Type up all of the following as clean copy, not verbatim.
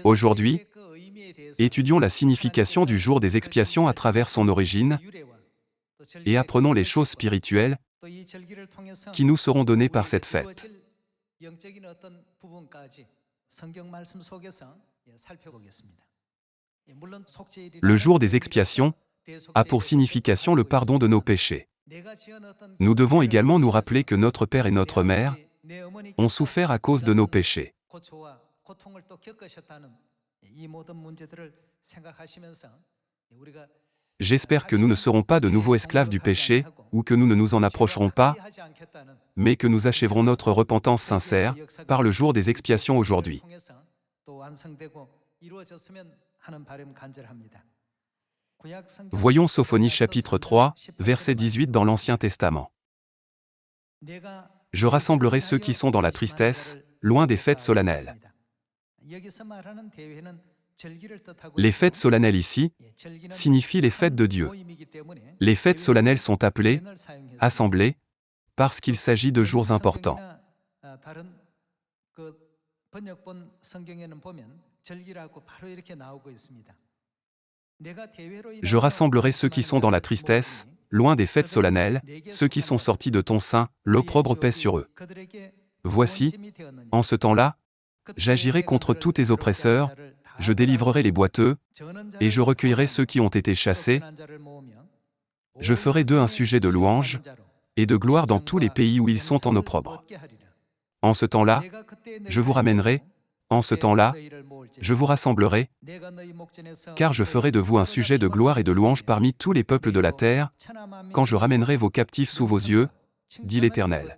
Aujourd'hui, étudions la signification du jour des expiations à travers son origine et apprenons les choses spirituelles qui nous seront données par cette fête. Le jour des expiations a pour signification le pardon de nos péchés. Nous devons également nous rappeler que notre Père et notre Mère ont souffert à cause de nos péchés. J'espère que nous ne serons pas de nouveaux esclaves du péché, ou que nous ne nous en approcherons pas, mais que nous achèverons notre repentance sincère par le jour des expiations aujourd'hui. Voyons Sophonie chapitre 3, verset 18 dans l'Ancien Testament. Je rassemblerai ceux qui sont dans la tristesse, loin des fêtes solennelles. Les fêtes solennelles ici signifient les fêtes de Dieu. Les fêtes solennelles sont appelées assemblées parce qu'il s'agit de jours importants. Je rassemblerai ceux qui sont dans la tristesse, loin des fêtes solennelles, ceux qui sont sortis de ton sein, l'opprobre pèse sur eux. Voici, en ce temps-là, j'agirai contre tous tes oppresseurs, je délivrerai les boiteux, et je recueillerai ceux qui ont été chassés. Je ferai d'eux un sujet de louange et de gloire dans tous les pays où ils sont en opprobre. En ce temps-là, je vous ramènerai, en ce temps-là, je vous rassemblerai, car je ferai de vous un sujet de gloire et de louange parmi tous les peuples de la terre, quand je ramènerai vos captifs sous vos yeux, dit l'Éternel.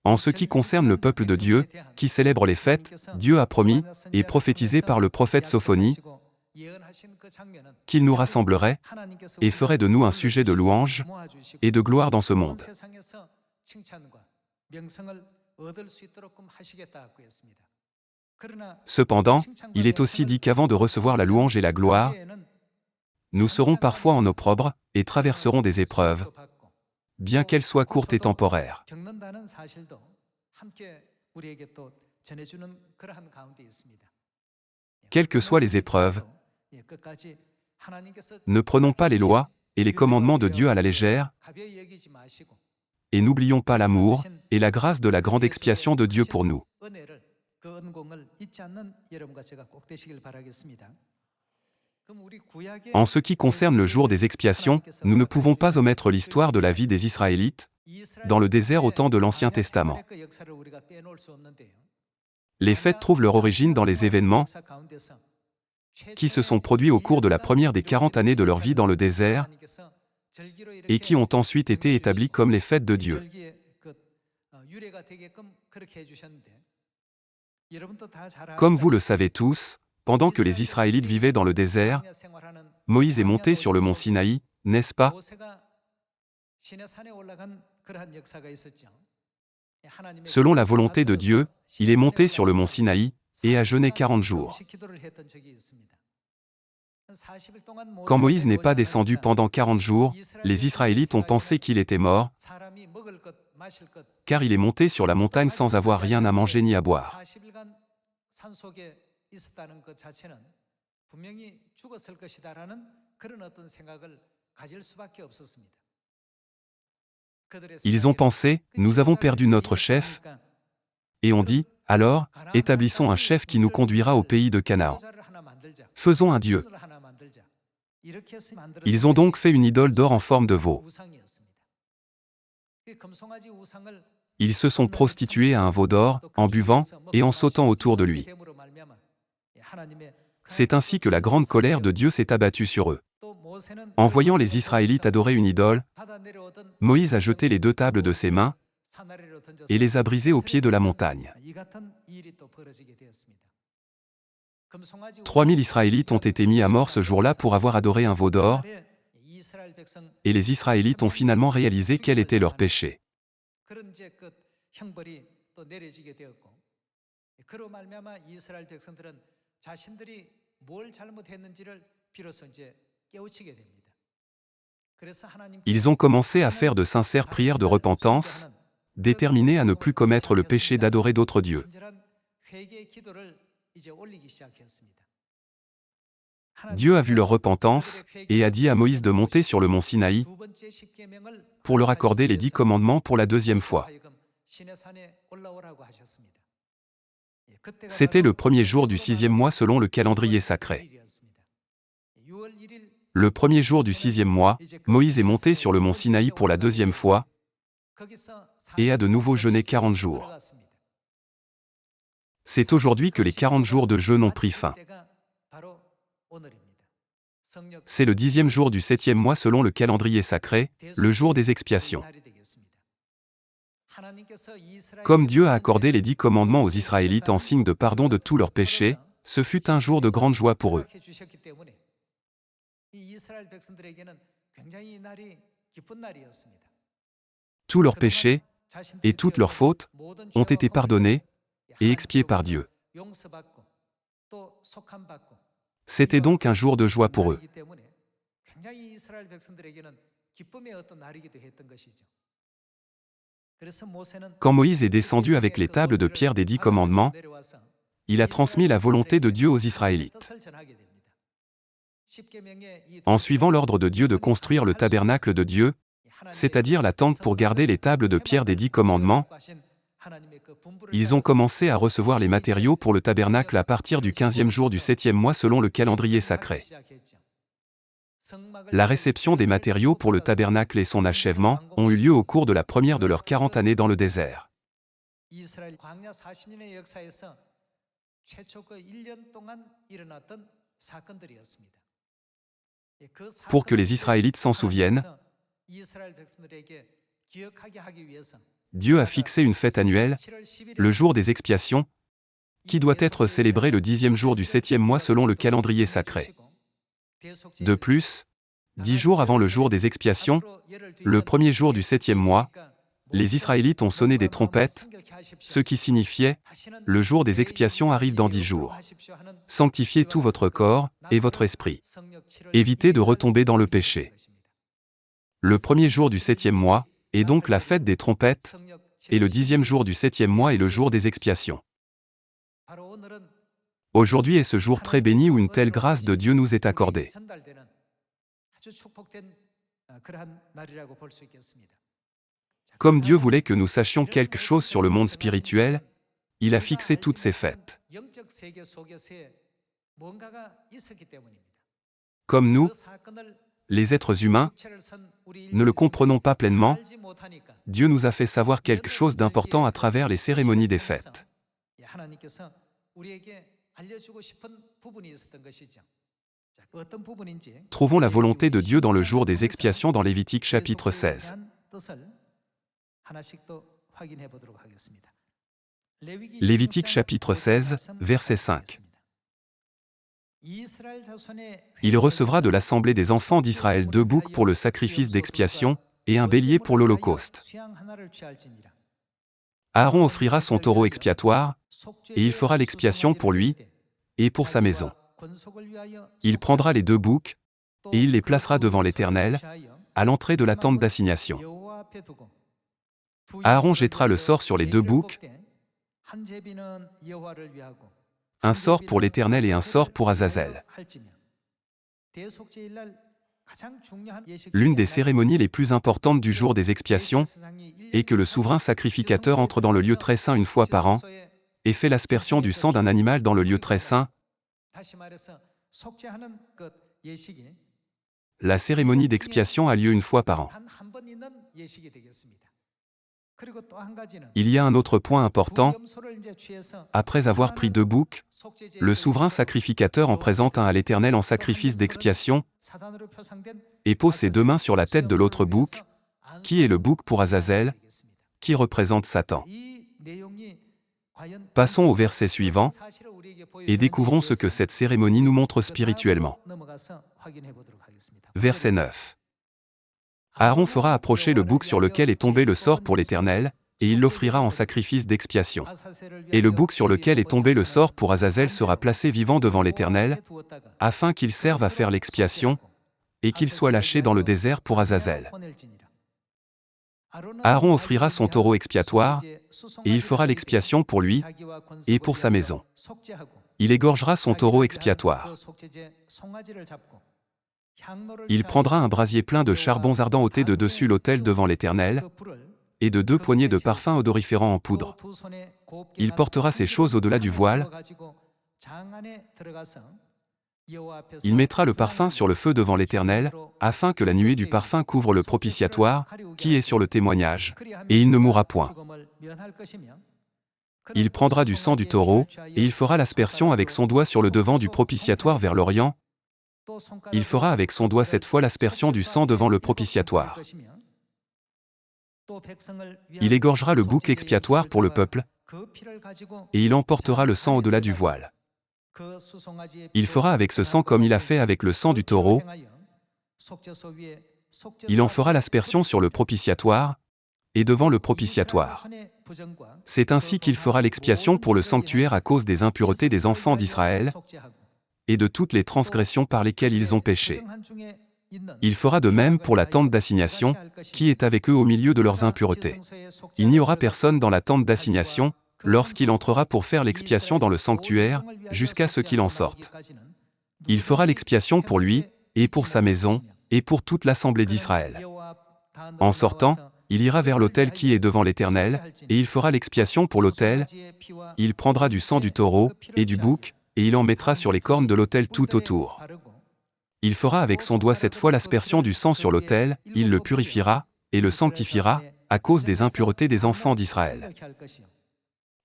En ce qui concerne le peuple de Dieu, qui célèbre les fêtes, Dieu a promis, et prophétisé par le prophète Sophonie, qu'il nous rassemblerait, et ferait de nous un sujet de louange et de gloire dans ce monde. Cependant, il est aussi dit qu'avant de recevoir la louange et la gloire, nous serons parfois en opprobre, et traverserons des épreuves, bien qu'elles soient courtes et temporaires. Quelles que soient les épreuves, ne prenons pas les lois et les commandements de Dieu à la légère, et n'oublions pas l'amour et la grâce de la grande expiation de Dieu pour nous. En ce qui concerne le jour des expiations, nous ne pouvons pas omettre l'histoire de la vie des Israélites dans le désert au temps de l'Ancien Testament. Les fêtes trouvent leur origine dans les événements qui se sont produits au cours de la première des 40 années de leur vie dans le désert et qui ont ensuite été établis comme les fêtes de Dieu. Comme vous le savez tous, pendant que les Israélites vivaient dans le désert, Moïse est monté sur le mont Sinaï, n'est-ce pas? Selon la volonté de Dieu, il est monté sur le mont Sinaï et a jeûné 40 jours. Quand Moïse n'est pas descendu pendant 40 jours, les Israélites ont pensé qu'il était mort, car il est monté sur la montagne sans avoir rien à manger ni à boire. Ils ont pensé, nous avons perdu notre chef, et ont dit, alors, établissons un chef qui nous conduira au pays de Canaan. Faisons un Dieu. Ils ont donc fait une idole d'or en forme de veau. Ils se sont prostitués à un veau d'or, en buvant, et en sautant autour de lui. C'est ainsi que la grande colère de Dieu s'est abattue sur eux. En voyant les Israélites adorer une idole, Moïse a jeté les 2 tables de ses mains et les a brisées au pied de la montagne. 3000 Israélites ont été mis à mort ce jour-là pour avoir adoré un veau d'or, et les Israélites ont finalement réalisé quel était leur péché. Ils ont commencé à faire de sincères prières de repentance, déterminé à ne plus commettre le péché d'adorer d'autres dieux. Dieu a vu leur repentance, et a dit à Moïse de monter sur le mont Sinaï pour leur accorder les 10 commandements pour la deuxième fois. C'était le premier jour du 6e mois selon le calendrier sacré. Le premier jour du 6e mois, Moïse est monté sur le mont Sinaï pour la deuxième fois, et a de nouveau jeûné 40 jours. C'est aujourd'hui que les 40 jours de jeûne ont pris fin. C'est le 10e jour du 7e mois selon le calendrier sacré, le jour des expiations. Comme Dieu a accordé les 10 commandements aux Israélites en signe de pardon de tous leurs péchés, ce fut un jour de grande joie pour eux. Tous leurs péchés et toutes leurs fautes ont été pardonnés et expiés par Dieu. C'était donc un jour de joie pour eux. Quand Moïse est descendu avec les tables de pierre des 10 commandements, il a transmis la volonté de Dieu aux Israélites. En suivant l'ordre de Dieu de construire le tabernacle de Dieu, c'est-à-dire la tente pour garder les tables de pierre des 10 commandements, ils ont commencé à recevoir les matériaux pour le tabernacle à partir du 15e jour du 7e mois selon le calendrier sacré. La réception des matériaux pour le tabernacle et son achèvement ont eu lieu au cours de la première de leurs 40 années dans le désert. Pour que les Israélites s'en souviennent, Dieu a fixé une fête annuelle, le jour des expiations, qui doit être célébré le 10e jour du 7e mois selon le calendrier sacré. De plus, 10 jours avant le jour des expiations, le premier jour du 7e mois, les Israélites ont sonné des trompettes, ce qui signifiait « Le jour des expiations arrive dans 10 jours. Sanctifiez tout votre corps et votre esprit. Évitez de retomber dans le péché. » Le premier jour du 7e mois est donc la fête des trompettes, et le 10e jour du 7e mois est le jour des expiations. Aujourd'hui est ce jour très béni où une telle grâce de Dieu nous est accordée. Comme Dieu voulait que nous sachions quelque chose sur le monde spirituel, il a fixé toutes ces fêtes. Comme nous, les êtres humains, ne le comprenons pas pleinement, Dieu nous a fait savoir quelque chose d'important à travers les cérémonies des fêtes. Trouvons la volonté de Dieu dans le jour des expiations dans Lévitique chapitre 16. Lévitique chapitre 16, verset 5. Il recevra de l'assemblée des enfants d'Israël 2 boucs pour le sacrifice d'expiation, et un bélier pour l'holocauste. Aaron offrira son taureau expiatoire, et il fera l'expiation pour lui, et pour sa maison. Il prendra les 2 boucs, et il les placera devant l'Éternel, à l'entrée de la tente d'assignation. Aaron jettera le sort sur les 2 boucs, un sort pour l'Éternel et un sort pour Azazel. L'une des cérémonies les plus importantes du jour des expiations est que le souverain sacrificateur entre dans le lieu très saint une fois par an et fait l'aspersion du sang d'un animal dans le lieu très saint. La cérémonie d'expiation a lieu une fois par an. Il y a un autre point important. Après avoir pris 2 boucs, le souverain sacrificateur en présente un à l'Éternel en sacrifice d'expiation et pose ses 2 mains sur la tête de l'autre bouc, qui est le bouc pour Azazel, qui représente Satan. Passons au verset suivant et découvrons ce que cette cérémonie nous montre spirituellement. Verset 9. Aaron fera approcher le bouc sur lequel est tombé le sort pour l'Éternel, et il l'offrira en sacrifice d'expiation. Et le bouc sur lequel est tombé le sort pour Azazel sera placé vivant devant l'Éternel, afin qu'il serve à faire l'expiation, et qu'il soit lâché dans le désert pour Azazel. Aaron offrira son taureau expiatoire, et il fera l'expiation pour lui et pour sa maison. Il égorgera son taureau expiatoire. Il prendra un brasier plein de charbons ardents ôtés de dessus l'autel devant l'Éternel, et de 2 poignées de parfum odoriférant en poudre. Il portera ces choses au-delà du voile. Il mettra le parfum sur le feu devant l'Éternel, afin que la nuée du parfum couvre le propitiatoire, qui est sur le témoignage, et il ne mourra point. Il prendra du sang du taureau, et il fera l'aspersion avec son doigt sur le devant du propitiatoire vers l'Orient. Il fera avec son doigt 7 fois l'aspersion du sang devant le propitiatoire. Il égorgera le bouc expiatoire pour le peuple, et il emportera le sang au-delà du voile. Il fera avec ce sang comme il a fait avec le sang du taureau. Il en fera l'aspersion sur le propitiatoire, et devant le propitiatoire. C'est ainsi qu'il fera l'expiation pour le sanctuaire à cause des impuretés des enfants d'Israël, et de toutes les transgressions par lesquelles ils ont péché. Il fera de même pour la tente d'assignation, qui est avec eux au milieu de leurs impuretés. Il n'y aura personne dans la tente d'assignation, lorsqu'il entrera pour faire l'expiation dans le sanctuaire, jusqu'à ce qu'il en sorte. Il fera l'expiation pour lui, et pour sa maison, et pour toute l'assemblée d'Israël. En sortant, il ira vers l'autel qui est devant l'Éternel, et il fera l'expiation pour l'autel. Il prendra du sang du taureau, et du bouc, et il en mettra sur les cornes de l'autel tout autour. Il fera avec son doigt 7 fois l'aspersion du sang sur l'autel, il le purifiera, et le sanctifiera, à cause des impuretés des enfants d'Israël.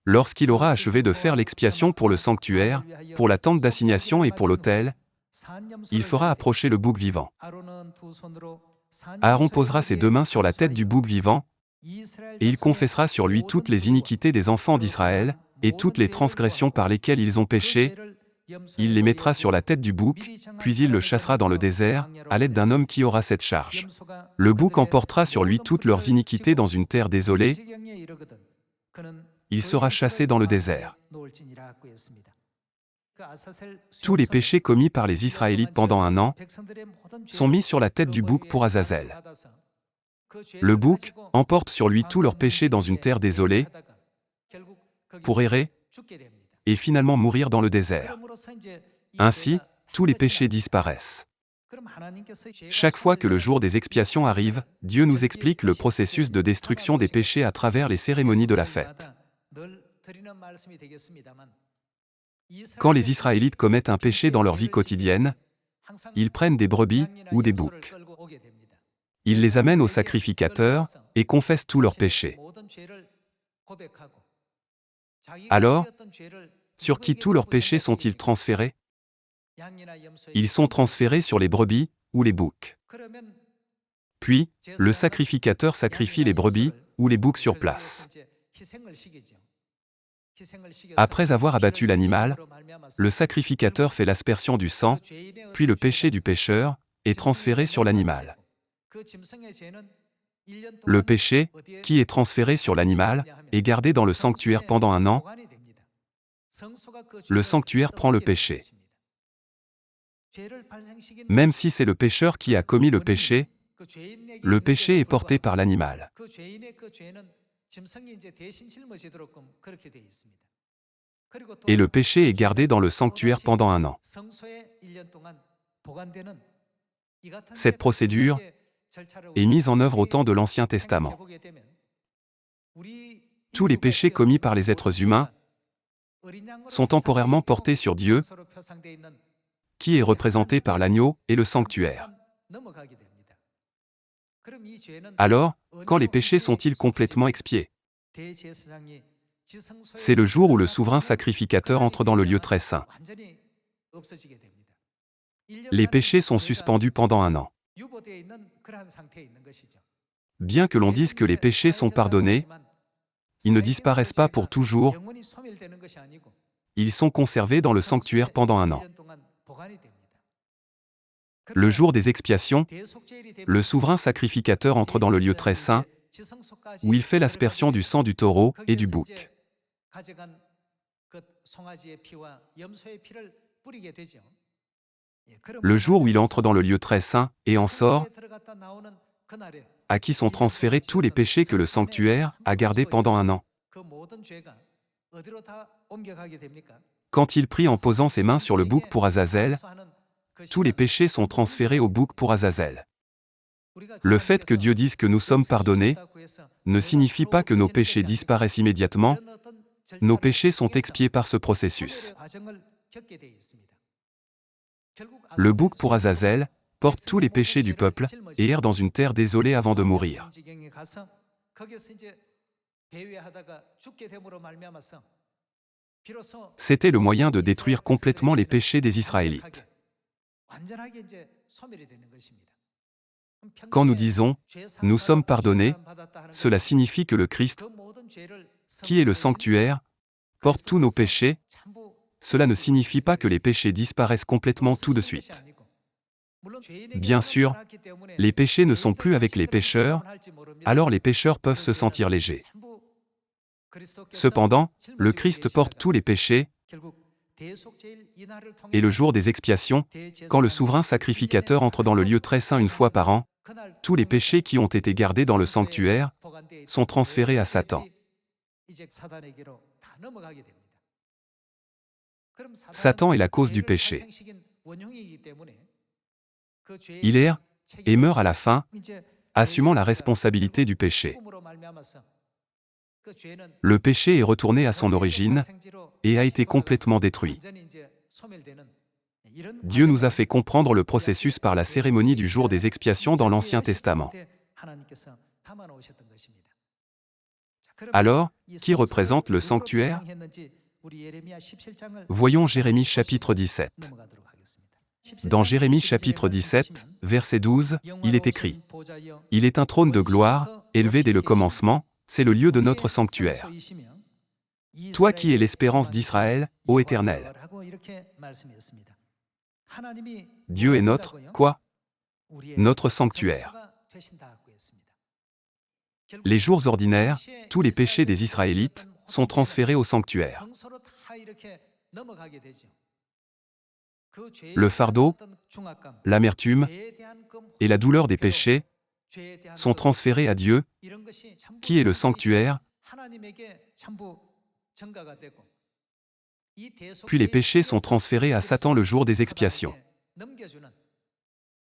Lorsqu'il aura achevé de faire l'expiation pour le sanctuaire, pour la tente d'assignation et pour l'autel, il fera approcher le bouc vivant. Aaron posera ses 2 mains sur la tête du bouc vivant, et il confessera sur lui toutes les iniquités des enfants d'Israël, et toutes les transgressions par lesquelles ils ont péché. Il les mettra sur la tête du bouc, puis il le chassera dans le désert, à l'aide d'un homme qui aura cette charge. Le bouc emportera sur lui toutes leurs iniquités dans une terre désolée. Il sera chassé dans le désert. Tous les péchés commis par les Israélites pendant 1 an sont mis sur la tête du bouc pour Azazel. Le bouc emporte sur lui tous leurs péchés dans une terre désolée, pour errer, et finalement mourir dans le désert. Ainsi, tous les péchés disparaissent. Chaque fois que le jour des expiations arrive, Dieu nous explique le processus de destruction des péchés à travers les cérémonies de la fête. Quand les Israélites commettent un péché dans leur vie quotidienne, ils prennent des brebis ou des boucs. Ils les amènent au sacrificateur et confessent tous leurs péchés. Alors, sur qui tous leurs péchés sont-ils transférés? Ils sont transférés sur les brebis ou les boucs. Puis, le sacrificateur sacrifie les brebis ou les boucs sur place. Après avoir abattu l'animal, le sacrificateur fait l'aspersion du sang, puis le péché du pécheur est transféré sur l'animal. Le péché, qui est transféré sur l'animal, est gardé dans le sanctuaire pendant 1 an. Le sanctuaire prend le péché. Même si c'est le pécheur qui a commis le péché est porté par l'animal. Et le péché est gardé dans le sanctuaire pendant 1 an. Cette procédure est mise en œuvre au temps de l'Ancien Testament. Tous les péchés commis par les êtres humains sont temporairement portés sur Dieu, qui est représenté par l'agneau et le sanctuaire. Alors, quand les péchés sont-ils complètement expiés? C'est le jour où le souverain sacrificateur entre dans le lieu très saint. Les péchés sont suspendus pendant 1 an. Bien que l'on dise que les péchés sont pardonnés, ils ne disparaissent pas pour toujours. Ils sont conservés dans le sanctuaire pendant 1 an. Le jour des expiations, le souverain sacrificateur entre dans le lieu très saint, où il fait l'aspersion du sang du taureau et du bouc. Le jour où il entre dans le lieu très saint et en sort, à qui sont transférés tous les péchés que le sanctuaire a gardés pendant un an. Quand il prie en posant ses mains sur le bouc pour Azazel, tous les péchés sont transférés au bouc pour Azazel. Le fait que Dieu dise que nous sommes pardonnés ne signifie pas que nos péchés disparaissent immédiatement, nos péchés sont expiés par ce processus. Le bouc pour Azazel porte tous les péchés du peuple et erre dans une terre désolée avant de mourir. C'était le moyen de détruire complètement les péchés des Israélites. Quand nous disons « nous sommes pardonnés », cela signifie que le Christ, qui est le sanctuaire, porte tous nos péchés. Cela ne signifie pas que les péchés disparaissent complètement tout de suite. Bien sûr, les péchés ne sont plus avec les pécheurs, alors les pécheurs peuvent se sentir légers. Cependant, le Christ porte tous les péchés, et le jour des expiations, quand le souverain sacrificateur entre dans le lieu très saint une fois par an, tous les péchés qui ont été gardés dans le sanctuaire sont transférés à Satan. Satan est la cause du péché. Il erre et meurt à la fin, assumant la responsabilité du péché. Le péché est retourné à son origine et a été complètement détruit. Dieu nous a fait comprendre le processus par la cérémonie du jour des expiations dans l'Ancien Testament. Alors, qui représente le sanctuaire? Voyons Jérémie chapitre 17. Dans Jérémie chapitre 17, verset 12, il est écrit « Il est un trône de gloire, élevé dès le commencement, c'est le lieu de notre sanctuaire. Toi qui es l'espérance d'Israël, ô Éternel. » Dieu est notre, quoi? Notre sanctuaire. Les jours ordinaires, tous les péchés des Israélites sont transférés au sanctuaire. Le fardeau, l'amertume et la douleur des péchés sont transférés à Dieu, qui est le sanctuaire, puis les péchés sont transférés à Satan le jour des expiations.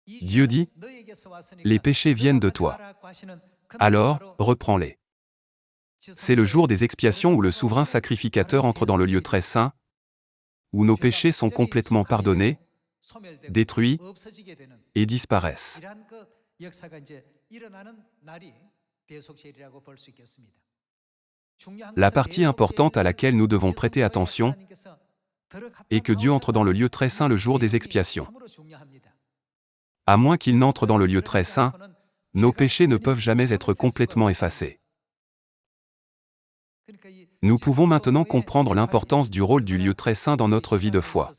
Dieu dit, « Les péchés viennent de toi. Alors, reprends-les. » C'est le jour des expiations où le souverain sacrificateur entre dans le lieu très saint, où nos péchés sont complètement pardonnés, détruits et disparaissent. La partie importante à laquelle nous devons prêter attention est que Dieu entre dans le lieu très saint le jour des expiations. À moins qu'il n'entre dans le lieu très saint, nos péchés ne peuvent jamais être complètement effacés. Nous pouvons maintenant comprendre l'importance du rôle du lieu très saint dans notre vie de foi.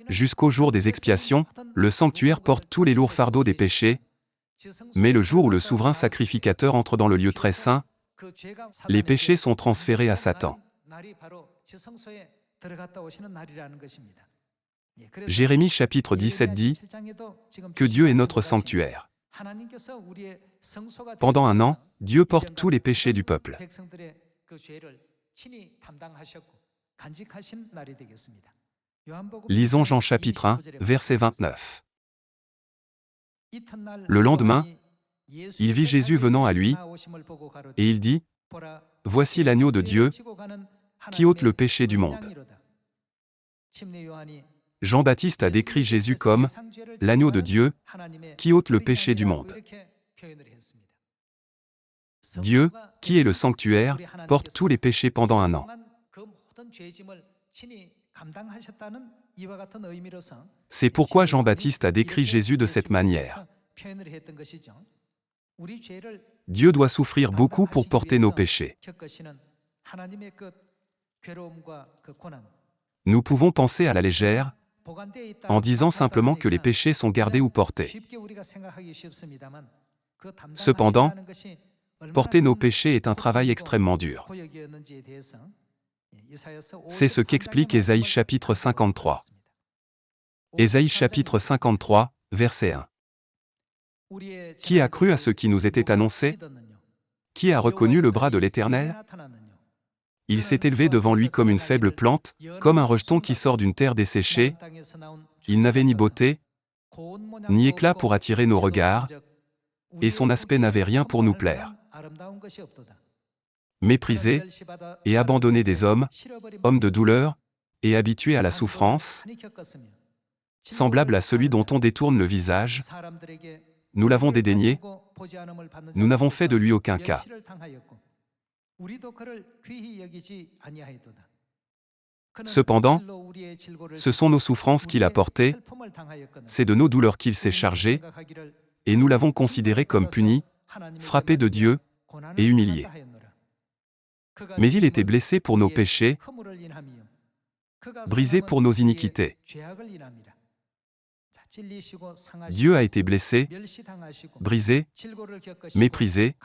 Jusqu'au jour des expiations, le sanctuaire porte tous les lourds fardeaux des péchés, mais le jour où le souverain sacrificateur entre dans le lieu très saint, les péchés sont transférés à Satan. Jérémie chapitre 17 dit que Dieu est notre sanctuaire. Pendant un an, Dieu porte tous les péchés du peuple. Lisons Jean chapitre 1, verset 29. Le lendemain, il vit Jésus venant à lui, et il dit, « Voici l'agneau de Dieu, qui ôte le péché du monde. » Jean-Baptiste a décrit Jésus comme « l'agneau de Dieu, qui ôte le péché du monde. » Dieu, qui est le sanctuaire, porte tous les péchés pendant un an. C'est pourquoi Jean-Baptiste a décrit Jésus de cette manière. Dieu doit souffrir beaucoup pour porter nos péchés. Nous pouvons penser à la légère, en disant simplement que les péchés sont gardés ou portés. Cependant, porter nos péchés est un travail extrêmement dur. C'est ce qu'explique Ésaïe chapitre 53. Ésaïe chapitre 53, verset 1. Qui a cru à ce qui nous était annoncé? Qui a reconnu le bras de l'Éternel? Il s'est élevé devant lui comme une faible plante, comme un rejeton qui sort d'une terre desséchée. Il n'avait ni beauté, ni éclat pour attirer nos regards, et son aspect n'avait rien pour nous plaire. Méprisé et abandonné des hommes, homme de douleur, et habitué à la souffrance, semblable à celui dont on détourne le visage, nous l'avons dédaigné, nous n'avons fait de lui aucun cas. Cependant, ce sont nos souffrances qu'il a portées, c'est de nos douleurs qu'il s'est chargé, et nous l'avons considéré comme puni, frappé de Dieu et humilié. Mais il était blessé pour nos péchés, brisé pour nos iniquités. Dieu a été blessé, brisé, méprisé,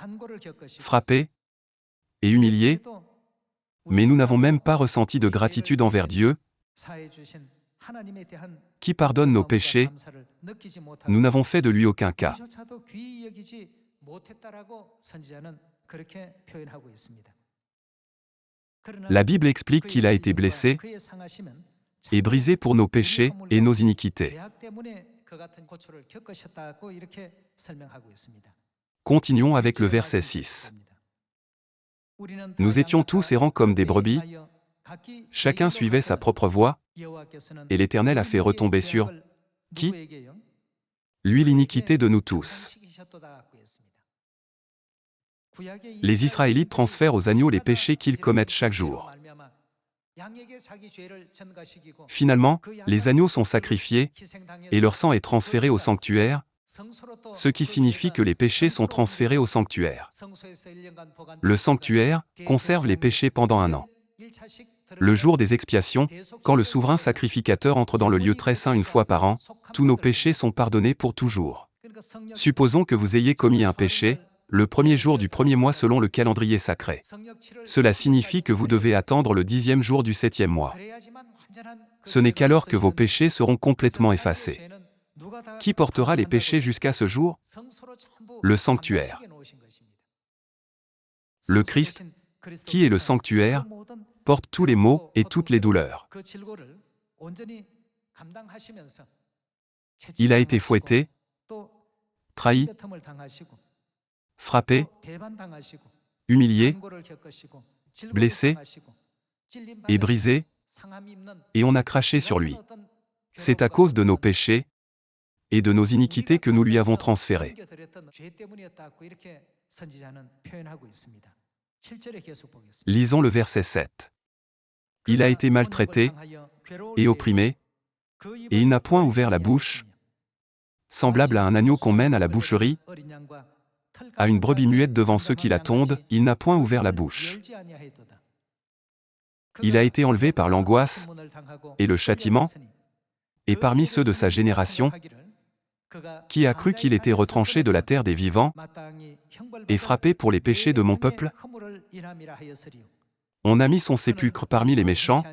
frappé et humilié, mais nous n'avons même pas ressenti de gratitude envers Dieu, qui pardonne nos péchés. Nous n'avons fait de lui aucun cas. La Bible explique qu'il a été blessé et brisé pour nos péchés et nos iniquités. Continuons avec le verset 6. Nous étions tous errants comme des brebis, chacun suivait sa propre voie, et l'Éternel a fait retomber sur qui? Lui l'iniquité de nous tous. Les Israélites transfèrent aux agneaux les péchés qu'ils commettent chaque jour. Finalement, les agneaux sont sacrifiés, et leur sang est transféré au sanctuaire, ce qui signifie que les péchés sont transférés au sanctuaire. Le sanctuaire conserve les péchés pendant 1 an. Le jour des expiations, quand le souverain sacrificateur entre dans le lieu très saint 1 fois par an, tous nos péchés sont pardonnés pour toujours. Supposons que vous ayez commis un péché, le premier jour du premier mois selon le calendrier sacré. Cela signifie que vous devez attendre le 10e jour du 7e mois. Ce n'est qu'alors que vos péchés seront complètement effacés. Qui portera les péchés jusqu'à ce jour? Le sanctuaire. Le Christ, qui est le sanctuaire, porte tous les maux et toutes les douleurs. Il a été fouetté, trahi, frappé, humilié, blessé et brisé, et on a craché sur lui. C'est à cause de nos péchés et de nos iniquités que nous lui avons transféré. Lisons le verset 7. Il a été maltraité et opprimé, et il n'a point ouvert la bouche, semblable à un agneau qu'on mène à la boucherie, à une brebis muette devant ceux qui la tondent, il n'a point ouvert la bouche. Il a été enlevé par l'angoisse et le châtiment, et parmi ceux de sa génération, qui a cru qu'il était retranché de la terre des vivants et frappé pour les péchés de mon peuple? On a mis son sépulcre parmi les méchants,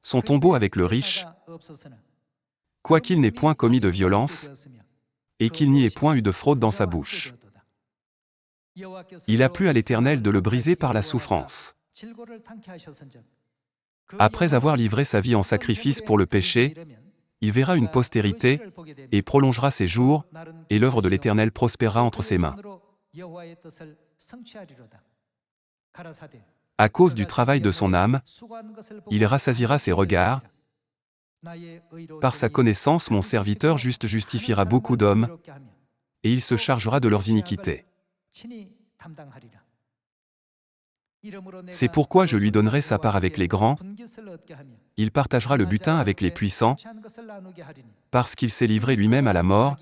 son tombeau avec le riche, quoiqu'il n'ait point commis de violence, et qu'il n'y ait point eu de fraude dans sa bouche. Il a plu à l'Éternel de le briser par la souffrance. Après avoir livré sa vie en sacrifice pour le péché, il verra une postérité, et prolongera ses jours, et l'œuvre de l'Éternel prospérera entre ses mains. À cause du travail de son âme, il rassasiera ses regards. Par sa connaissance, mon serviteur juste justifiera beaucoup d'hommes, et il se chargera de leurs iniquités. C'est pourquoi je lui donnerai sa part avec les grands, il partagera le butin avec les puissants, parce qu'il s'est livré lui-même à la mort,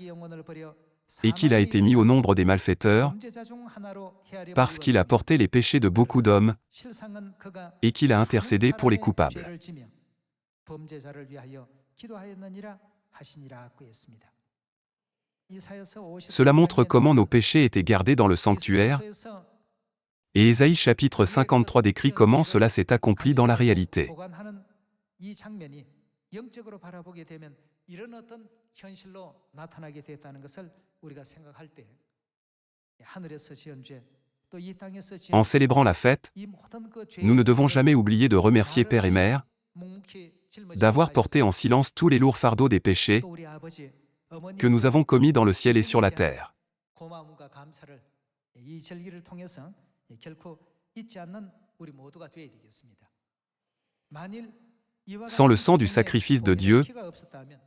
et qu'il a été mis au nombre des malfaiteurs, parce qu'il a porté les péchés de beaucoup d'hommes, et qu'il a intercédé pour les coupables. Cela montre comment nos péchés étaient gardés dans le sanctuaire, et Ésaïe chapitre 53 décrit comment cela s'est accompli dans la réalité. 이런 어떤 현실로 나타나게 됐다는 것을 우리가 생각할 때 하늘에서 지은 죄, 또 이 땅에서 지은 En célébrant la fête, 이 모든 그 nous ne devons 죄의 jamais oublier de remercier Père et Mère 묵묵히 짊어지고 d'avoir porté en 가셨고, silence tous les lourds fardeaux des péchés 또 우리 아버지, 어머니 que nous avons commis dans le ciel et sur la terre. 고마움과 감사를 이 절기를 통해서 결코 잊지 않는 우리 모두가 되어야 되겠습니다. 만일 이와 Sans le 같은 sang du 희생의 sacrifice de 공의의 Dieu, 피가 없었다면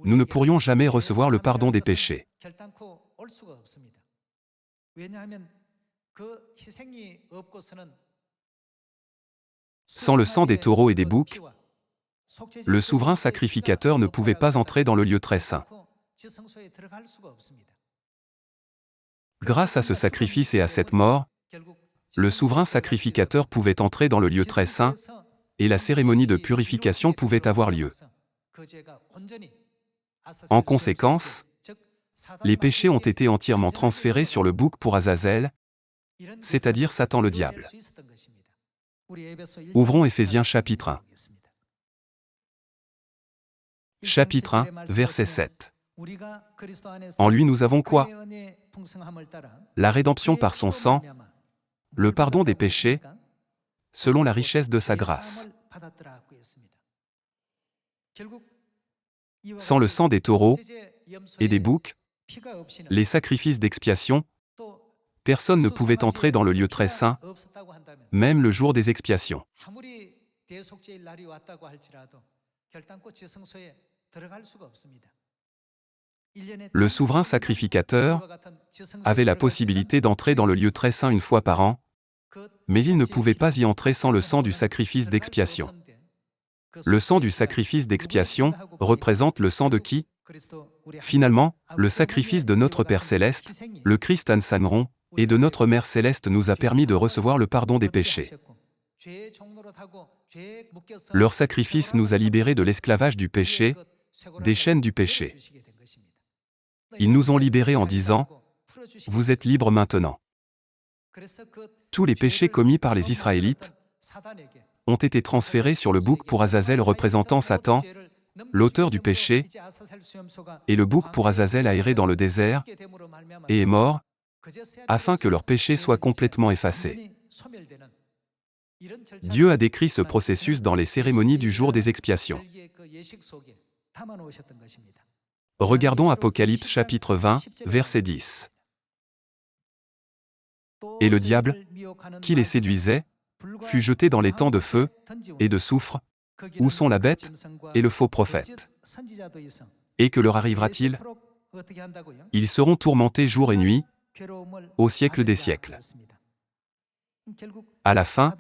nous ne 우리에게 pourrions jamais 죄의 recevoir le pardon des 사함이라는 것은 péchés. 결단코 올 수가 없습니다. 왜냐하면 그 희생이 없고서는 Sans le sang des taureaux et des boucs, le souverain sacrificateur ne pouvait pas entrer dans le lieu très saint. Grâce à ce sacrifice et à cette mort, le souverain sacrificateur pouvait entrer dans le lieu très saint et la cérémonie de purification pouvait avoir lieu. En conséquence, les péchés ont été entièrement transférés sur le bouc pour Azazel, c'est-à-dire Satan le diable. Ouvrons Éphésiens chapitre 1. Chapitre 1, verset 7. En lui nous avons quoi? La rédemption par son sang, le pardon des péchés, selon la richesse de sa grâce. Sans le sang des taureaux et des boucs, les sacrifices d'expiation, personne ne pouvait entrer dans le lieu très saint, même le jour des expiations. Le souverain sacrificateur avait la possibilité d'entrer dans le lieu très saint une fois par an, mais il ne pouvait pas y entrer sans le sang du sacrifice d'expiation. Le sang du sacrifice d'expiation représente le sang de qui? Finalement, le sacrifice de notre Père Céleste, le Christ Ansanron, et de notre Mère Céleste nous a permis de recevoir le pardon des péchés. Leur sacrifice nous a libérés de l'esclavage du péché, des chaînes du péché. Ils nous ont libérés en disant « Vous êtes libres maintenant ». Tous les péchés commis par les Israélites ont été transférés sur le bouc pour Azazel représentant Satan, l'auteur du péché, et le bouc pour Azazel a erré dans le désert et est mort, afin que leurs péchés soient complètement effacés. Dieu a décrit ce processus dans les cérémonies du jour des expiations. Regardons Apocalypse chapitre 20, verset 10. Et le diable, qui les séduisait, fut jeté dans les temps de feu et de soufre, où sont la bête et le faux prophète. Et que leur arrivera-t-il? Ils seront tourmentés jour et nuit, au siècle des siècles. À la fin,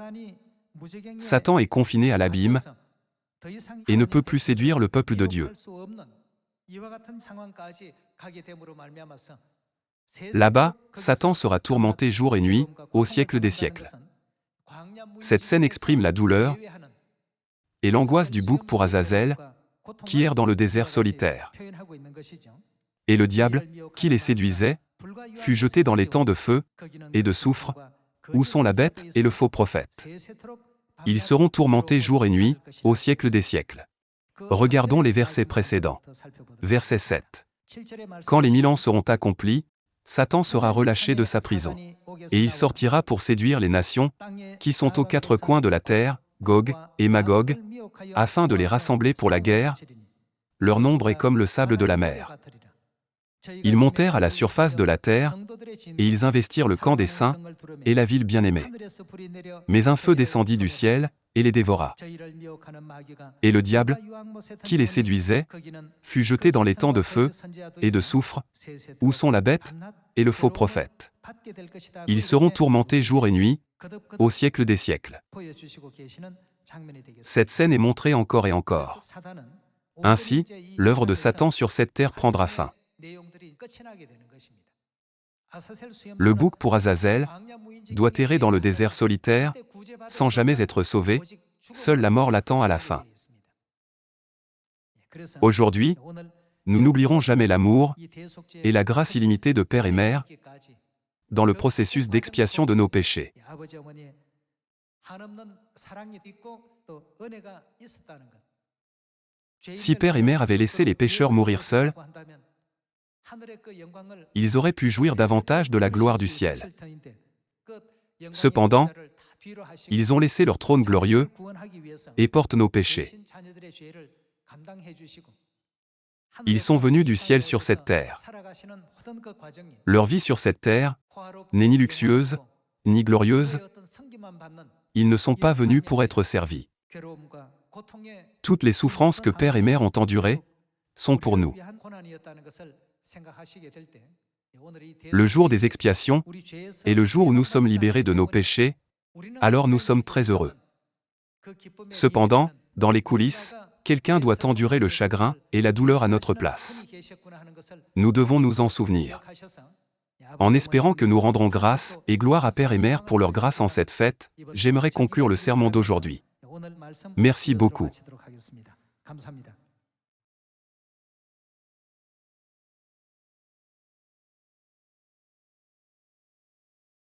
Satan est confiné à l'abîme et ne peut plus séduire le peuple de Dieu. Là-bas, Satan sera tourmenté jour et nuit, au siècle des siècles. Cette scène exprime la douleur et l'angoisse du bouc pour Azazel, qui erre dans le désert solitaire. Et le diable, qui les séduisait, fut jeté dans les temps de feu et de soufre, où sont la bête et le faux prophète. Ils seront tourmentés jour et nuit, au siècle des siècles. Regardons les versets précédents. Verset 7. Quand les 1000 ans seront accomplis, Satan sera relâché de sa prison. Et il sortira pour séduire les nations, qui sont aux quatre coins de la terre, Gog et Magog, afin de les rassembler pour la guerre. Leur nombre est comme le sable de la mer. Ils montèrent à la surface de la terre, et ils investirent le camp des saints et la ville bien-aimée. Mais un feu descendit du ciel et les dévora. Et le diable, qui les séduisait, fut jeté dans les temps de feu et de soufre, où sont la bête et le faux prophète. Ils seront tourmentés jour et nuit, au siècle des siècles. Cette scène est montrée encore et encore. Ainsi, l'œuvre de Satan sur cette terre prendra fin. Le bouc pour Azazel doit errer dans le désert solitaire, sans jamais être sauvé, seule la mort l'attend à la fin. Aujourd'hui, nous n'oublierons jamais l'amour et la grâce illimitée de Père et Mère dans le processus d'expiation de nos péchés. Si père et mère avaient laissé les pécheurs mourir seuls, ils auraient pu jouir davantage de la gloire du ciel. Cependant, ils ont laissé leur trône glorieux et portent nos péchés. Ils sont venus du ciel sur cette terre. Leur vie sur cette terre n'est ni luxueuse, ni glorieuse. Ils ne sont pas venus pour être servis. Toutes les souffrances que père et mère ont endurées sont pour nous. Le jour des expiations est le jour où nous sommes libérés de nos péchés, alors nous sommes très heureux. Cependant, dans les coulisses, quelqu'un doit endurer le chagrin et la douleur à notre place. Nous devons nous en souvenir. En espérant que nous rendrons grâce et gloire à Père et Mère pour leur grâce en cette fête, j'aimerais conclure le sermon d'aujourd'hui. Merci beaucoup.